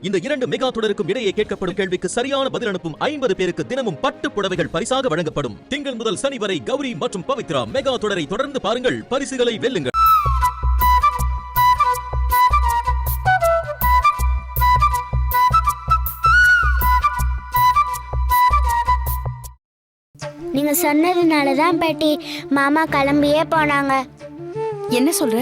இந்த 2 மெகா தொடருக்கும் இடையே கேட்கப்படும் கேள்விக்கு சரியான பதில் அனுப்பும் 50 பேருக்கு தினமும் பட்டு புடவைகள் பரிசாக வழங்கப்படும். திங்கள் முதல் சனி வரை கௌரி மற்றும் பவித்ரா மெகா தொடரை தொடர்ந்து பாருங்கள், பரிசுகளை வெல்லுங்கள். நீங்க சொன்னதுனால தான் பாட்டி மாமா கிளம்பியே போனாங்க. என்ன சொல்ற?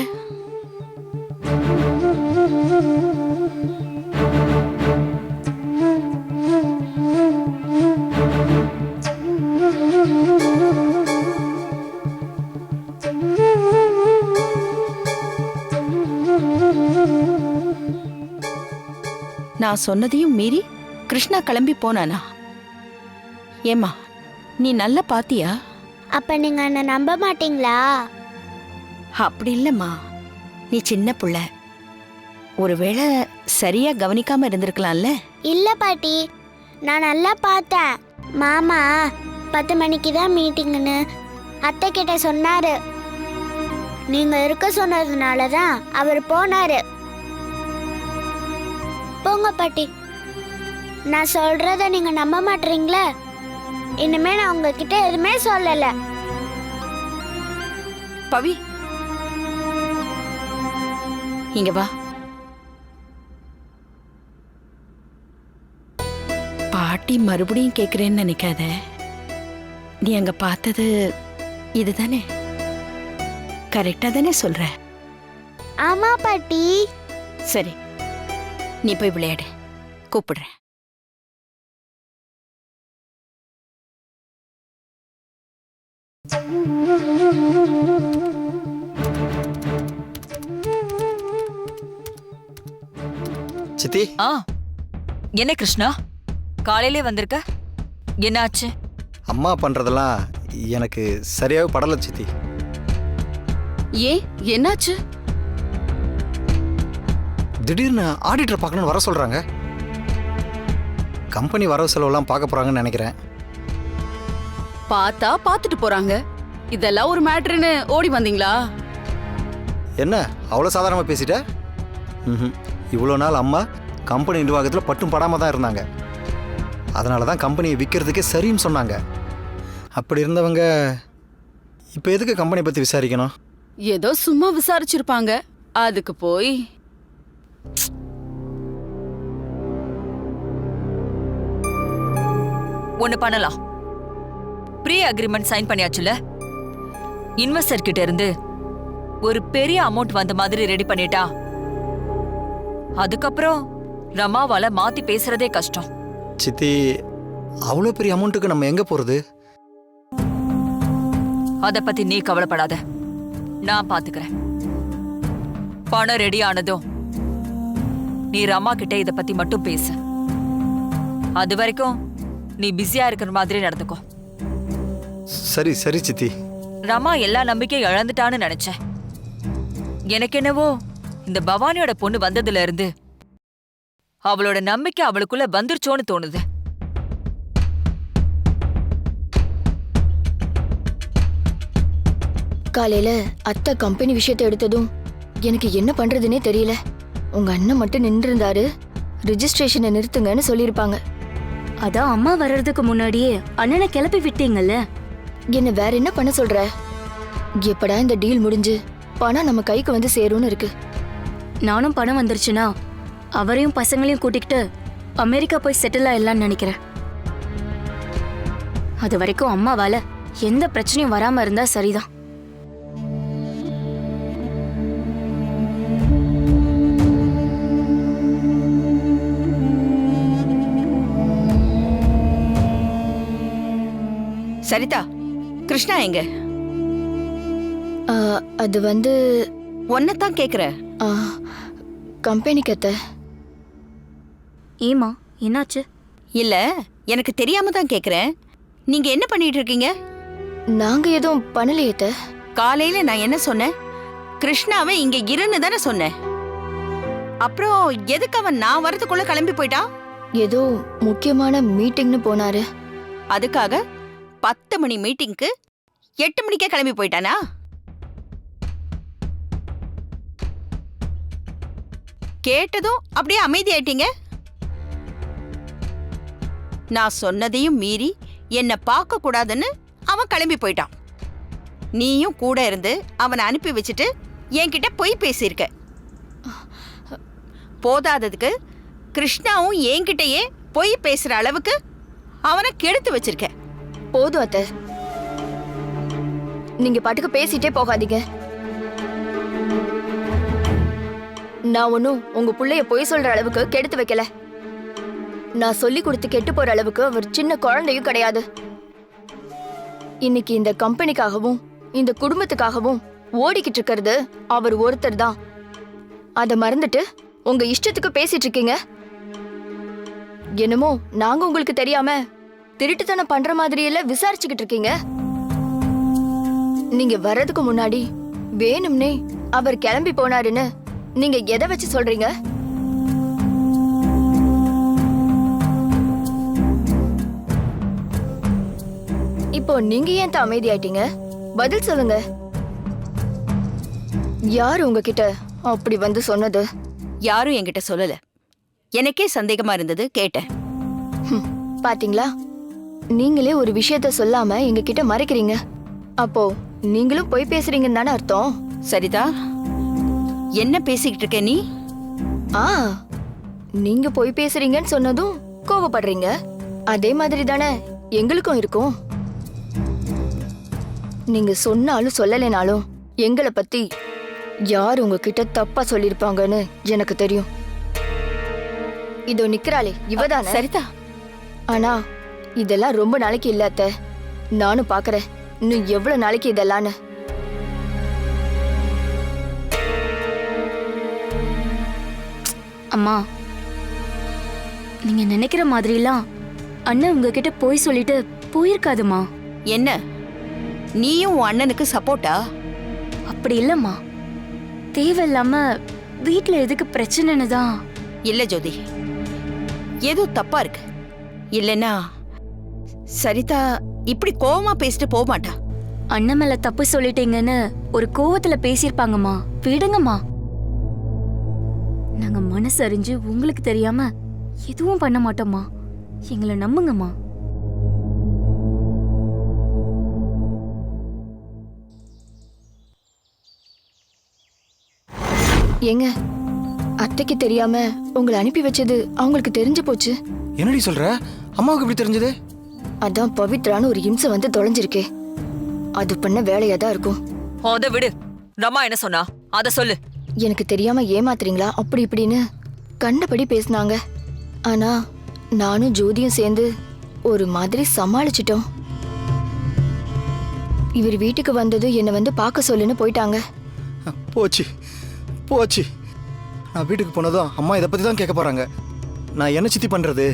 நான் சொன்னதையும் மீறி கிருஷ்ணா கிளம்பி போனானா? ஏம்மா, நீ நல்லா பாத்தியா? அப்ப நீங்க என்ன நம்ப மாட்டீங்களா? அப்படி இல்லம்மா, நீ சின்ன புள்ள, ஒருவேளை சரியா கவனிக்காம இருந்திருக்கலாம்ல. இல்ல பாட்டி, நான் நல்லா பார்த்தேன். மாமா 10 மணிக்கு தான் மீட்டிங்னு அத்தை கிட்ட சொன்னாரு. நீங்க இருக்க சொன்னதுனால தான் அவர் போனாரு. போங்க பாட்டி, நான் சொல்றத நீங்க நம்ப மாட்டீங்களா? இனிமே நான் உங்ககிட்ட எதுவுமே சொல்லல. பவி, இங்க வா. பாட்டி மறுபடியும் கேக்குறேன்னு நினைக்காத. நீ அங்க பார்த்தது இதுதானே? கரெக்டா தானே சொல்ற? ஆமா பாட்டி. சரி, நீ போய் விளையாடு, கூப்பிடுறேன். சித்தி. என்ன கிருஷ்ணா, காலையிலே வந்திருக்க? என்னாச்சு? அம்மா பண்றதெல்லாம் எனக்கு சரியாவே படல சித்தி. ஏன், என்னாச்சு? திடீர்னு ஆடிட்டர் பார்க்கணும்னு வர சொல்றாங்க. கம்பெனி வரவு செலவுலாம் பார்க்க போறாங்கன்னு நினைக்கிறேன். பார்த்தா பார்த்துட்டு போறாங்க. இதெல்லாம் ஒரு மேட்டர்னு ஓடி வந்தீங்களா? என்ன அவ்வளோ சாதாரணமாக பேசிட்ட? இவ்வளோ நாள் அம்மா கம்பெனி நிர்வாகத்தில் பட்டும் படாமல் தான் இருந்தாங்க. அதனால தான் கம்பெனியை விற்கிறதுக்கே சரின்னு சொன்னாங்க. அப்படி இருந்தவங்க இப்போ எதுக்கு கம்பெனி பற்றி விசாரிக்கணும்? ஏதோ சும்மா விசாரிச்சிருப்பாங்க, அதுக்கு போய். ஒண்ணு பண்ணலாம். ப்ரீ அக்ரிமெண்ட் சைன் பண்ணியாச்சுல? இன்வெஸ்டர் கிட்ட இருந்து ஒரு பெரிய அமௌண்ட் வந்த மாதிரி ரெடி பண்ணிட்டா அதுக்கப்புறம் ரமாவால மாத்தி பேசுறதே கஷ்டம். சித்தி, அவ்வளோ பெரிய அமௌண்ட்டுக்கு நம்ம எங்கே போகிறது? அத பத்தி நீ கவலைப்படாத, நான் பாத்துக்கிறேன். பணம் ரெடி ஆனதும் நீ ரமா கிட்ட இத பத்தி மட்டும் பேசு. அது வரைக்கும் நீ பிஸியா இருக்கிற மாதிரி நடந்துக்கோ. சரி சரி சித்தி. ரமா எல்லா நம்பிக்கையும் இழந்துட்டான்னு நினைச்சேன். எனக்கு என்னவோ இந்த பவானியோட பொண்ணு வந்ததுல இருந்து அவளோட நம்பிக்கை அவளுக்குள்ள வந்துருச்சோன்னு தோணுது. காலையில அத்தை கம்பெனி விஷயத்தை எடுத்ததும் எனக்கு என்ன பண்றதுன்னே தெரியல. உங்க அண்ணன் மட்டும் நின்று இருந்தாரு, ரிஜிஸ்ட்ரேஷனை நிறுத்துங்கன்னு சொல்லியிருப்பாங்க. அதான் அம்மா வர்றதுக்கு முன்னாடியே அண்ணனை கிளப்பி விட்டீங்கல்ல. என்ன வேற என்ன பண்ண சொல்ற? எப்படா இந்த டீல் முடிஞ்சு பணம் நம்ம கைக்கு வந்து சேரும்னு இருக்கு. நானும் பணம் வந்துருச்சுன்னா அவரையும் பசங்களையும் கூட்டிக்கிட்டு அமெரிக்கா போய் செட்டில் ஆயிடலான்னு நினைக்கிறேன். அது வரைக்கும் அம்மாவால எந்த பிரச்சனையும் வராம இருந்தா சரிதான். சரிதா, கிருஷ்ணா எங்க? அது வந்து ஒன்னதான் கேக்குற. கம்பெனிக்கு அத்தை. ஏமா, என்னாச்சு? இல்ல, எனக்கு தெரியாம தான் கேக்குறேன். நீங்க என்ன பண்ணிட்டு இருக்கீங்க? நாங்க எதுவும் பண்ணலையே அத்தை. காலையில நான் என்ன சொன்னேன்? கிருஷ்ணாவை இங்க இருன்னு தானே சொன்னேன். அப்புறம் எதுக்கு அவன் நான் வரதுக்குள்ள கிளம்பி போயிட்டான்? ஏதோ முக்கியமான மீட்டிங்னு போனாரு. அதுக்காக 10 மணி மீட்டிங்க்கு 8 மணிக்கே கிளம்பி போயிட்டானா? கேட்டதும் அப்படியே அமைதி ஆயிட்டீங்க. நான் சொன்னதையும் மீறி என்ன பார்க்க கூடாதுன்னு அவன் கிளம்பி போயிட்டான். நீயும் கூட இருந்து அவனை அனுப்பி வச்சுட்டு என்கிட்ட பொய் பேசியிருக்க. போதாததுக்கு கிருஷ்ணாவும் என்கிட்டயே பொய் பேசுற அளவுக்கு அவனை கெடுத்து வச்சிருக்க. போதும் அத்தை, நீங்க பாட்டுக்கு பேசிட்டே போகாதீங்க. நான் ஒன்னும் உங்க புள்ளைய பொய் சொல்ற அளவுக்கு கெடுத்து வைக்கல. நான் சொல்லி கொடுத்து கெட்டு போற அளவுக்கு அவர் சின்ன குழந்தையும் கிடையாது. இன்னைக்கு இந்த கம்பெனிக்காகவும் இந்த குடும்பத்துக்காகவும் ஓடிக்கிட்டு இருக்கிறது அவர் ஒருத்தர் தான். அதை மறந்துட்டு உங்க இஷ்டத்துக்கு பேசிட்டு இருக்கீங்க. என்னமோ நாங்க உங்களுக்கு தெரியாம திருட்டுத்தனம் பண்ற மாதிரி எல்லாம் விசாரிச்சுக்கிட்டு இருக்கீங்க. நீங்க வர்றதுக்கு முன்னாடி வேணும்னே அவர் கிளம்பி போனாருன்னு நீங்க எதை வச்சு சொல்றீங்க? இப்போ நீங்க ஏன் அமைதியாயிட்டீங்க? பதில் சொல்லுங்க. யாரு உங்ககிட்ட அப்படி வந்து சொன்னது? யாரும் என்கிட்ட சொல்லல. எனக்கே சந்தேகமா இருந்தது, கேட்டேன். பாத்தீங்களா, நீங்களே ஒரு விஷயத்த சொல்லாம எங்க கிட்ட மறைக்கிறீங்க. அப்போ நீங்களும் போய் பேசுறீங்கன்னு தானே அர்த்தம்? சரிதா, என்ன பேசிக்கிட்டு இருக்க நீ? ஆ, நீங்க போய் பேசுறீங்கன்னு சொன்னதும் கோவப்படுறீங்க. அதே மாதிரி தானே எங்களுக்கும் இருக்கும். நீங்க சொன்னாலும் சொல்லலைனாலும் எங்களை பத்தி யார் உங்ககிட்ட தப்பா சொல்லிருப்பாங்கன்னு எனக்கு தெரியும். இதோ நிக்கிறாளே இவதானே? சரிதா. ஆனா இதெல்லாம் ரொம்ப நாளைக்கு இல்ல அத்தை. நானும் பாக்குறேன் இன்னும் எவ்வளவு நாளைக்கு இதெல்லாம்னு. அம்மா, நீங்க நினைக்கிற மாதிரிலாம் அண்ணன் உங்ககிட்ட போய் சொல்லிட்டு போயிருக்காதுமா. என்ன, நீயும் உன் அண்ணனுக்கு சப்போர்ட்டா? அப்படி இல்லம்மா, தேவையில்லாம வீட்ல எதுக்கு பிரச்சனைன்னு தான். இல்ல ஜோதி, ஏதோ தப்பா இருக்கு. இல்லைன்னா சரிதா இப்படி கோவமா பேசிட்டு போக மாட்டா. அண்ணன் மேல தப்பு சொல்லிட்டீங்கன்னு ஒரு கோவத்துல பேசியிருப்பாங்கம்மா. விடுங்கம்மா, நாங்க மனசு அறிஞ்சு உங்களுக்கு தெரியாம எதுவும் பண்ண மாட்டோம்மா. எங்களை நம்புங்கம்மா. ஏங்க, அத்தைக்கு தெரியாம உங்களை அனுப்பி வச்சது அவங்களுக்கு தெரிஞ்சு போச்சு. என்னடி சொல்ற? அம்மாவுக்கு எப்படி தெரிஞ்சது? அதான் பவித்ரான்னு ஒரு இம்சை வந்து தொலைஞ்சிருக்கே. அது பண்ண வேலையா தான் இருக்கும். அத விடு. ரமா என்ன சொன்னா அத சொல்லு. எனக்கு தெரியாம ஏமாத்துறீங்களா அப்படி இப்படின்னு கண்டபடி பேசினாங்க. ஆனா நானும் ஜோதியும் சேர்ந்து ஒரு மாதிரி சமாளிச்சிட்டோம். இவர் வீட்டுக்கு வந்தது என்னை வந்து பார்க்க சொல்லுன்னு போயிட்டாங்க. போச்சு போச்சு. நான் வீட்டுக்கு போனதும் அம்மா இதை பத்தி தான் கேட்க போறாங்க. நான் என்ன சித்தி பண்றது?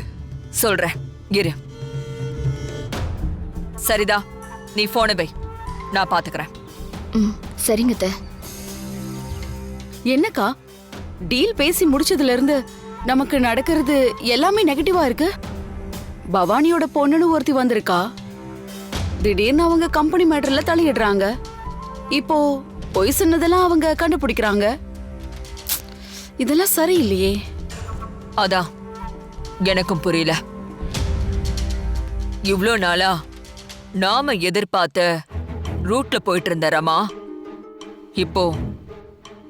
சொல்றேன் இரு. சரிதா, நீ போனை வை, நான் பாத்துக்கிறேன். ம், சரிங்க அத்தை. என்னக்கா, டீல் பேசி முடிச்சதுல இருந்து நமக்கு நடக்கிறது எல்லாமே நெகட்டிவா இருக்கு. பவானியோட பொண்ணுன்னு ஒருத்தி வந்திருக்கா. திடீர்னு அவங்க கம்பெனி மேட்டர்ல தலையிடுறாங்க. இப்போ பொய் சொன்னதெல்லாம் அவங்க கண்டுபிடிக்கிறாங்க. இதெல்லாம் சரியில்லையே. அதான் எனக்கும் புரியல. இவ்ளோ நாளா நாம எதிர்பார்த்த ரூட்ல போயிட்டு இருந்த ரமா இப்போ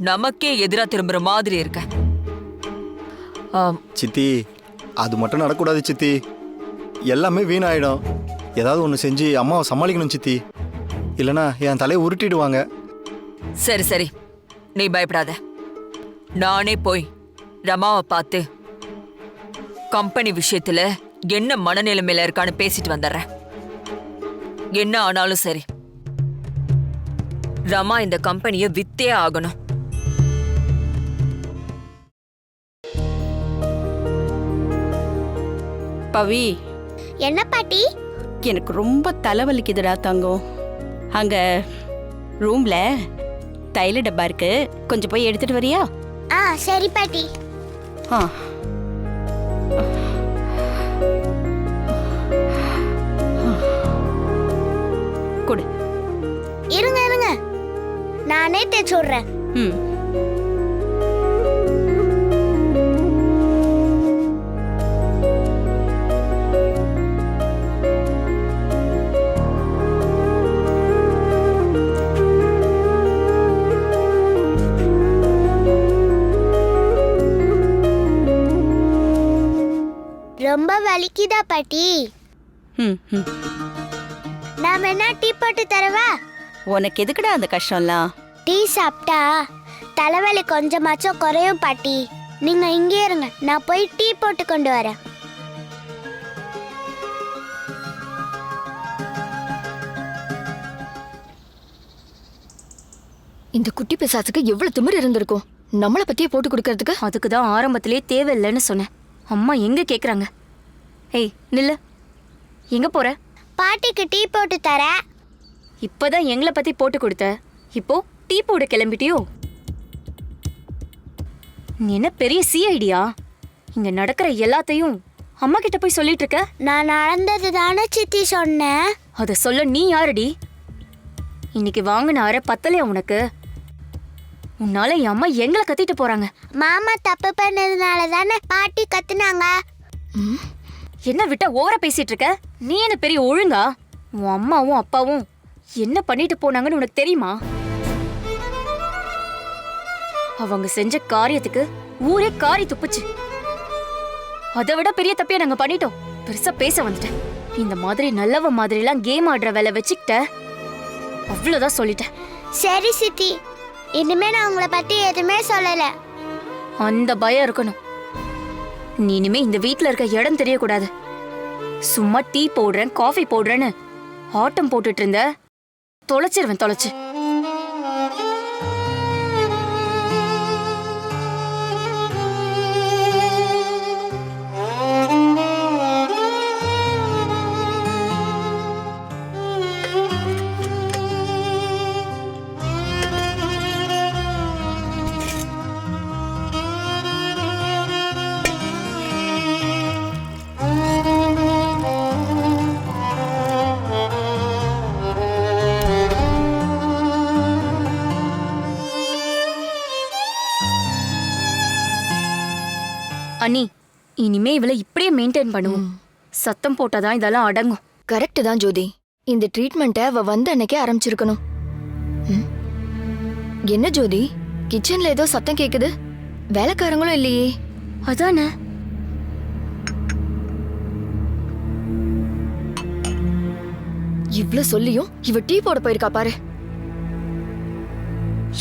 நமக்கே எதிரா திரும்புற மாதிரி இருக்க. சித்தி, அது மட்டும் நடக்கூடாது சித்தி. எல்லாமே வீணாயிடும். ஏதாவது ஒன்று செஞ்சு அம்மாவை சமாளிக்கணும் சித்தி. இல்லைன்னா என் தலையை உருட்டிடுவாங்க. சரி சரி, நீ பயப்படாத. நானே போய் ரமாவை பார்த்து கம்பெனி விஷயத்துல என்ன மனநிலைமையில இருக்கான்னு பேசிட்டு வந்துடுறேன். என்ன ஆனாலும் சரி, ரமா இந்த கம்பெனியை வித்தே ஆகணும். பவி, என்ன பாட்டி? எனக்கு ரொம்ப தலைவலிக்குதுடா தங்கம். அங்க ரூம்ல தைல டப்பா இருக்கு, கொஞ்சம் போய் எடுத்துட்டு வரியா? ஆ சரி பாட்டி. ஆ. கொடு. இருங்க இருங்க, நானே தேய்ச்சு விடுறேன். ம். ரொம்ப வலிக்குதா பாட்டி? ம், ம். நான் வேணா டீ போட்டு தரவா? உனக்கு எதுக்குடா அந்த கஷ்டம்லாம்? டீ சாப்பிட்டா தலைவலி கொஞ்சமாச்சும் குறையும் பாட்டி. நீங்க இங்கே இருங்க, நான் போய் டீ போட்டு கொண்டு வரேன். இந்த குட்டி பிசாசுக்கு எவ்வளவு திமிரு இருந்திருக்கும் நம்மள பத்தியே போட்டு கொடுக்கறதுக்கு. அதுக்கு தான் ஆரம்பத்திலே தேவையில்லைன்னு சொன்னேன். அம்மா எங்க கேக்குறாங்க? ஏய் நில்லு, எங்க போற? பாட்டிக்கு டீ போட்டு தரேன். இப்பதான் எங்களை பத்தி போட்டு கொடுத்த, இப்போ டீ போட கிளம்பிட்டியோ? நீ என்ன பெரிய சிஐடியா? இங்க நடக்கிற எல்லாத்தையும் அம்மா கிட்ட போய் சொல்லிட்டு இருக்க? நான் நடந்தது தானே சித்தி சொன்னேன். அத சொல்ல நீ யாருடி? இன்னைக்கு வாங்கின அரை பத்தலையா உனக்கு? உன்னால என் அம்மா எங்களை கத்திட்டு போறாங்க. மாமா தப்பு பண்ணதுனால தானே பாட்டி கத்துனாங்க. என்ன விட்டா ஓவரா பேசிட்டு இருக்க? நீ என்ன பெரிய ஒழுங்கா? உன் அம்மாவும் அப்பாவும் என்ன பண்ணிட்டு போனாங்கன்னு உனக்கு தெரியுமா? அவங்க செஞ்ச காரியத்துக்கு ஊரே காரி துப்புச்சு. அதை விட பெரிய தப்பையா நாங்க பண்ணிட்டோம். பெருசா பேச வந்துட்டேன். இந்த மாதிரி நல்லவ மாதிரி எல்லாம் கேம் ஆடுற வேலை வச்சுக்கிட்ட, அவ்வளவுதான் சொல்லிட்டேன். சரி சித்தி, இனிமே நான் உங்களை பத்தி எதுவுமே சொல்லல. அந்த பயம் இருக்கணும். நீ இனிமே இந்த வீட்ல இருக்க இடம் தெரியக்கூடாது. சும்மா டீ போடுறேன் காஃபி போடுறேன்னு ஆட்டம் போட்டுட்டு இருந்த தொலைச்சிருவேன், தொலைச்சு. அண்ணி, இனிமே இவளை இப்படியே மெயின்டைன் பண்ணுவோம். சத்தம் போட்டாதான் இதெல்லாம் அடங்கும். கரெக்ட் தான் ஜோதி. இந்த ட்ரீட்மெண்ட்டை அவ வந்த அன்னைக்கே ஆரம்பிச்சிருக்கணும். ம். என்ன ஜோதி, கிச்சன்ல ஏதோ சத்தம் கேக்குது? வேலைக்காரங்களும் இல்லையே. அதானே. இவ்ளோ சொல்லியும் இவ டீ போட போயிருக்கா பாரு.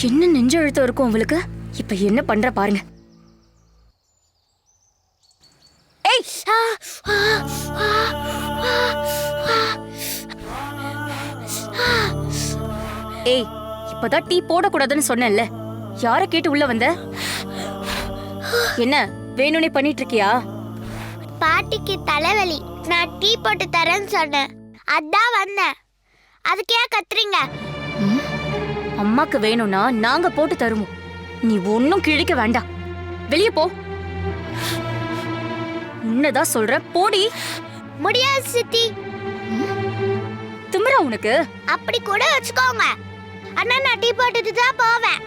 என்ன நெஞ்சு அழுத்தம் இருக்கும் அவளுக்கு. இப்ப என்ன பண்ற பாருங்க. ஏய், ஏய், இப்பதான் டீ போடக்கூடாதுன்னு சொன்னேன்ல. யார கேட்டு உள்ள வந்த? என்ன வேணும்னே பண்ணிட்டு இருக்கியா? பாட்டிக்கு தலைவலி, நான் டீ போட்டு தரேன்னு சொன்னேன், அதான் வந்தேன். அதுக்கு ஏன் கத்துறீங்க? அம்மாக்கு வேணும்னா நாங்க போட்டு தருவோம். நீ ஒன்னும் கிழிக்க வேண்டாம். வெளியே போ. உன்னதான் சொல்ற, போடி. முடியாது சித்தி. திமிரா உனக்கு? அப்படி கூட வச்சுக்கோங்க. அண்ணா நான் டீ போட்டுட்டு தான் போவேன்.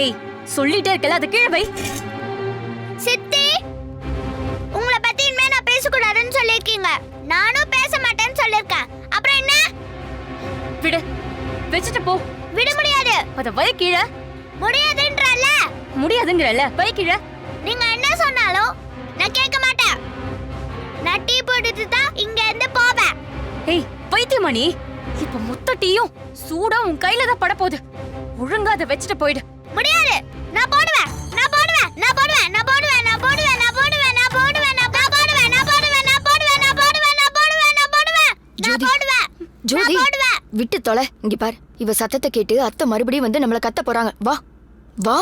ஏய், சொல்லிட்டே இருக்கல, அது கீழே வை. சித்தி, உங்களை பத்தி இனிமே நான் பேசக்கூடாதுன்னு சொல்லிருக்கீங்க. நானும் பேச மாட்டேன்னு சொல்லிருக்கேன். அப்புறம் என்ன? விடு, வச்சுட்டு போ. விட முடியாது. அத வை கீழே. முடியாதுன்றல. முடியாதுங்கறல, வை கீழே. நீங்க என்ன சொன்னாலும் நான் கேட்க மாட்டேன். நான் டீ போட்டுட்டு தான் இங்க இருந்து போவேன். ஏய், பைத்தியமானி, இப்ப மொத்த டீயும் சூடா உன் கையில தான் பட போகுது. ஒழுங்கா அதை வச்சுட்டு போயிடு. முடியாது. நான் போடுவேன், நான் போடுவேன், நான் போடுவேன், நான் போடுவேன், நான் போடுவேன், நான் போடுவேன், நான் போடுவேன், நான் போடுவேன், நான் போடுவேன், நான் போடுவேன், நான் போடுவேன், நான் போடுவேன், நான் போடுவேன், நான் போடுவேன், ஜோதி, நான் போடுவேன். விட்டு தொலை. இங்க பாரு, இவ சத்தத்தை கேட்டு அத்தை மறுபடியும் வந்து நம்மள கத்த போறாங்க. வா வா.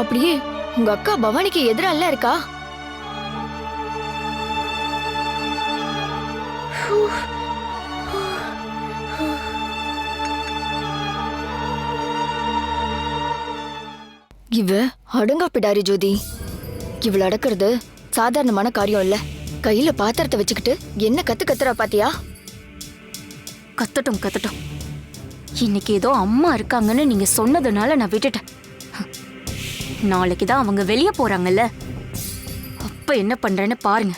அப்படியே உங்க அக்கா பவானிக்கு எதிரால இருக்கா? இவ அடங்கா பிடாரி ஜோதி. இவள அடக்குறது சாதாரணமான காரியம் இல்ல. கையில பாத்திரத்தை வச்சுக்கிட்டு என்ன கத்துறா பாத்தியா? கத்தட்டும் கத்தட்டும். இன்னைக்கு ஏதோ அம்மா இருக்காங்கன்னு நீங்க சொன்னதுனால நான் விட்டுட்டேன். நாளைக்கு தான் அவங்க வெளியே போறாங்கல்ல, அப்ப என்ன பண்றேன்னு பாருங்க.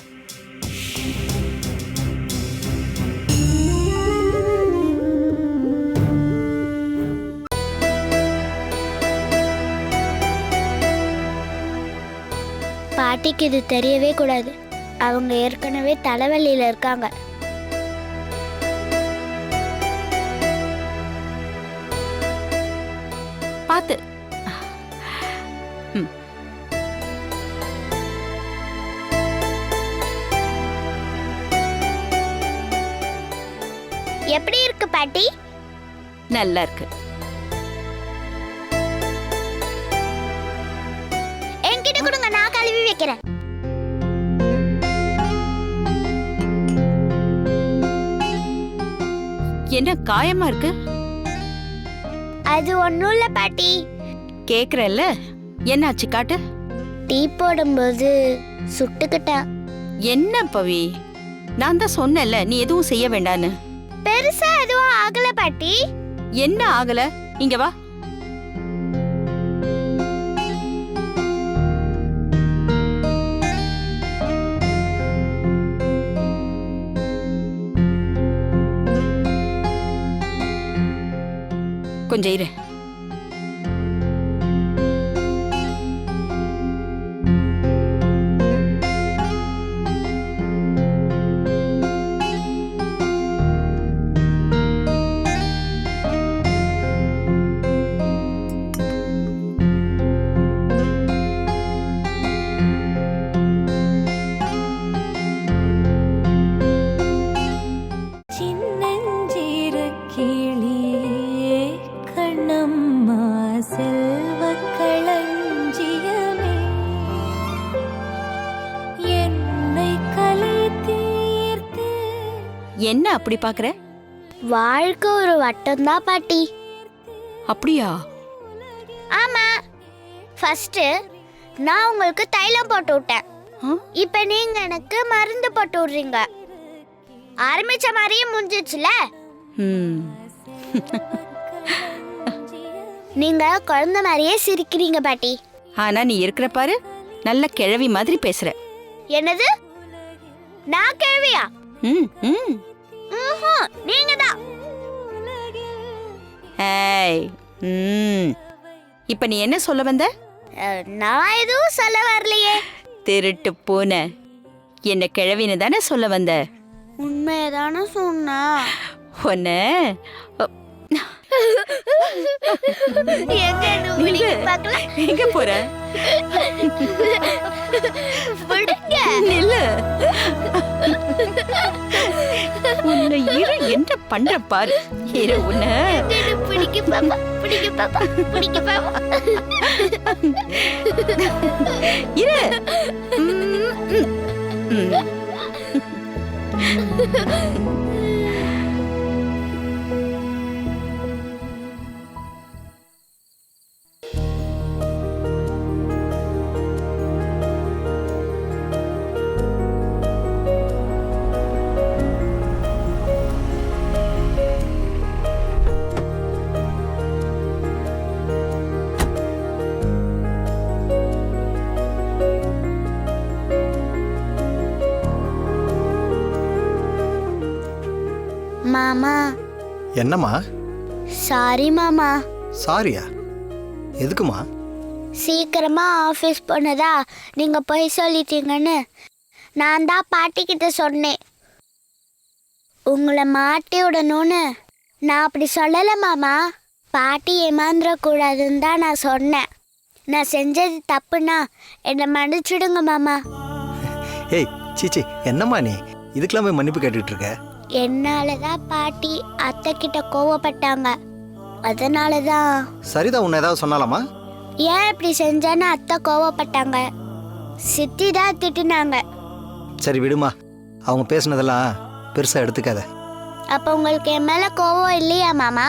பாட்டிக்கு இது தெரியவே கூடாது. அவங்க ஏற்கனவே தலைவலியில இருக்காங்க. பாத்து. எப்படி இருக்கு பாட்டி? நல்லா இருக்கு. என்கிட்ட கொடுங்க, நான் கழுவி வைக்கிறேன். என்ன காயமா இருக்கு? அது ஒண்ணும் இல்ல பாட்டி. கேக்குறல்ல, என்னாச்சு காட்டு. டீ போடும்போது சுட்டுக்கிட்டேன். என்ன பவி, நான் தான் சொன்னேன்ல நீ எதுவும் செய்ய வேண்டான்னு. பெருசா எதுவும் ஆகல பாட்டி. என்ன ஆகல? இங்க வா. கொஞ்சம் இரு. என்ன அப்படி பாக்குற? வாழ்க்கை ஒரு வட்டம் தான் பாட்டி. அப்படியா? ஆமா. ஃபர்ஸ்ட் நான் உங்களுக்கு தைலம் போட்டு விட்டேன். இப்ப நீங்க எனக்கு மருந்து போட்டு விடுறீங்க. ஆரம்பிச்ச மாதிரியே முடிஞ்சிச்சுல. நீங்க குழந்தை மாதிரியே சிரிக்கிறீங்க பாட்டி. ஆனா நீ இருக்கிற பாரு, நல்ல கிழவி மாதிரி பேசுற. என்னது? நான் கிழவியா? நீங்க தான். இப்ப நீ என்ன சொல்ல வந்த? நான் எதுவும் சொல்ல வரலையே. திருட்டு பூனை, என்ன கிழவின்னு தானே சொல்ல வந்த? உண்மையதானே சொன்னா. ஒன்னு எங்க போற? நில்லு. உன்னை இரு என்ன பண்ற பாரு. இரு உன்னை. பிடிக்கு பாப்பா, பிடிக்கு பாப்பா, பிடிக்கு பாப்பா. இரு. மாமா. என்னம்மா? சாரி மாமா. சாரியா? எதுக்குமா? சீக்கிரமா ஆஃபீஸ் போனதா நீங்க போய் சொல்லிட்டீங்கன்னு நான் தான் பாட்டி கிட்ட சொன்னேன். உங்களை மாட்டி விடணும்னு நான் அப்படி சொல்லலை மாமா. பாட்டி ஏமாந்துடக்கூடாதுன்னு தான் நான் சொன்னேன். நான் செஞ்சது தப்புன்னா என்னை மன்னிச்சுடுங்க மாமா. ஏய் சீச்சி, என்னம்மா நீ இதுக்கெல்லாம் போய் மன்னிப்பு கேட்டுட்டு இருக்க? என்னால தான் பாட்டி அத்தை கிட்ட கோவப்பட்டாங்க. அதனால தான். சரிதான், உன்னை ஏதாவது சொன்னாலாமா? ஏன் இப்படி செஞ்சேன்னு அத்தை கோவப்பட்டாங்க. சித்தி தான் திட்டினாங்க. சரி விடுமா, அவங்க பேசுனதெல்லாம் பெருசா எடுத்துக்காத. அப்ப உங்களுக்கு என் மேல கோவம் இல்லையா மாமா?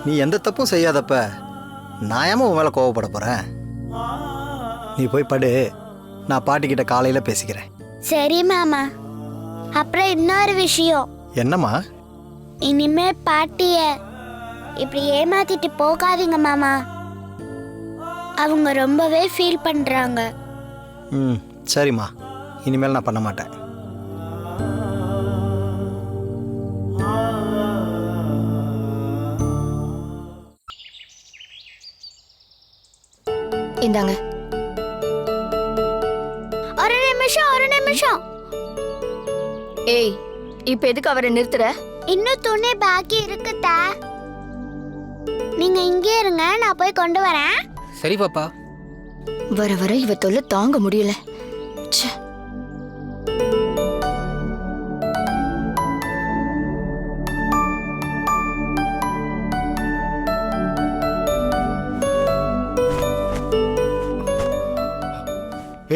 நீ எந்த தப்பும் செய்யாதப்ப நான் ஏமா உன் மேல கோவப்பட போறேன்? நீ போய் படு, நான் பாட்டிக்கிட்ட காலையில பேசிக்கிறேன். சரி மாமா. அப்புறம் இன்னொரு விஷயம். என்னம்மா? இனிமே பாட்டிய இப்படி ஏமாத்திட்டு போகாதீங்க மாமா. அவங்க ரொம்பவே ஃபீல் பண்றாங்க. ம் சரிம்மா, இனிமேல் நான் பண்ண மாட்டேன். இந்தாங்க. ஒரு நிமிஷம். ஏய், இப்ப எதுக்கு அவரை நிறுத்துற? இன்னும் துணி பாக்கி இருக்குதா. நீங்க இங்கே இருங்க, நான் போய் கொண்டு வரேன். சரி பாப்பா. வர வர இவ தொல்லை தாங்க முடியல. ச்சே.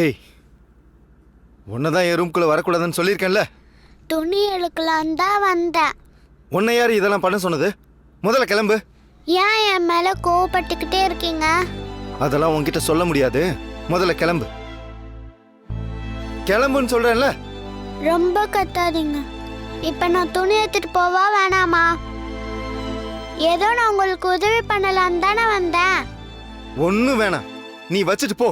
ஏய், உன்னதான் என் ரூம்குள்ளே வரக்கூடாதுன்னு சொல்லியிருக்கேன்ல. துணி எடுக்கலாம் தான் வந்தேன். உன்னை யார் இதெல்லாம் பண்ண சொன்னது? முதல்ல கிளம்பு. ஏன் என் மேல கோவப்பட்டுக்கிட்டே இருக்கீங்க? அதெல்லாம் உன்கிட்ட சொல்ல முடியாது. முதல்ல கிளம்பு. கிளம்புன்னு சொல்றேன்ல. ரொம்ப கத்தாதீங்க. இப்ப நான் துணி எடுத்துட்டு போவா வேணாமா? ஏதோ நான் உங்களுக்கு உதவி பண்ணலாம் தானே வந்தேன். ஒன்றும் வேணாம், நீ வச்சுட்டு போ.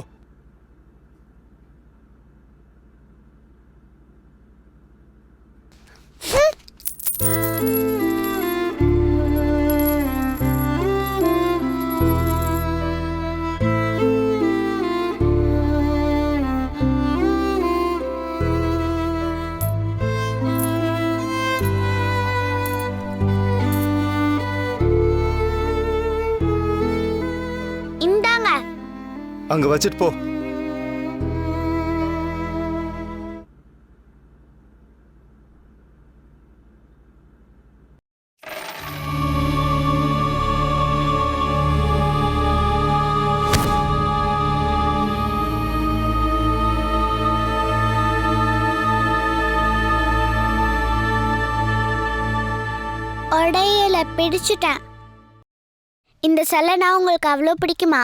இந்தாங்க. அங்க வச்சுட்டு போ. உடையில பிடிச்சிட்டேன். இந்த சலனா உங்களுக்கு அவ்வளோ பிடிக்குமா?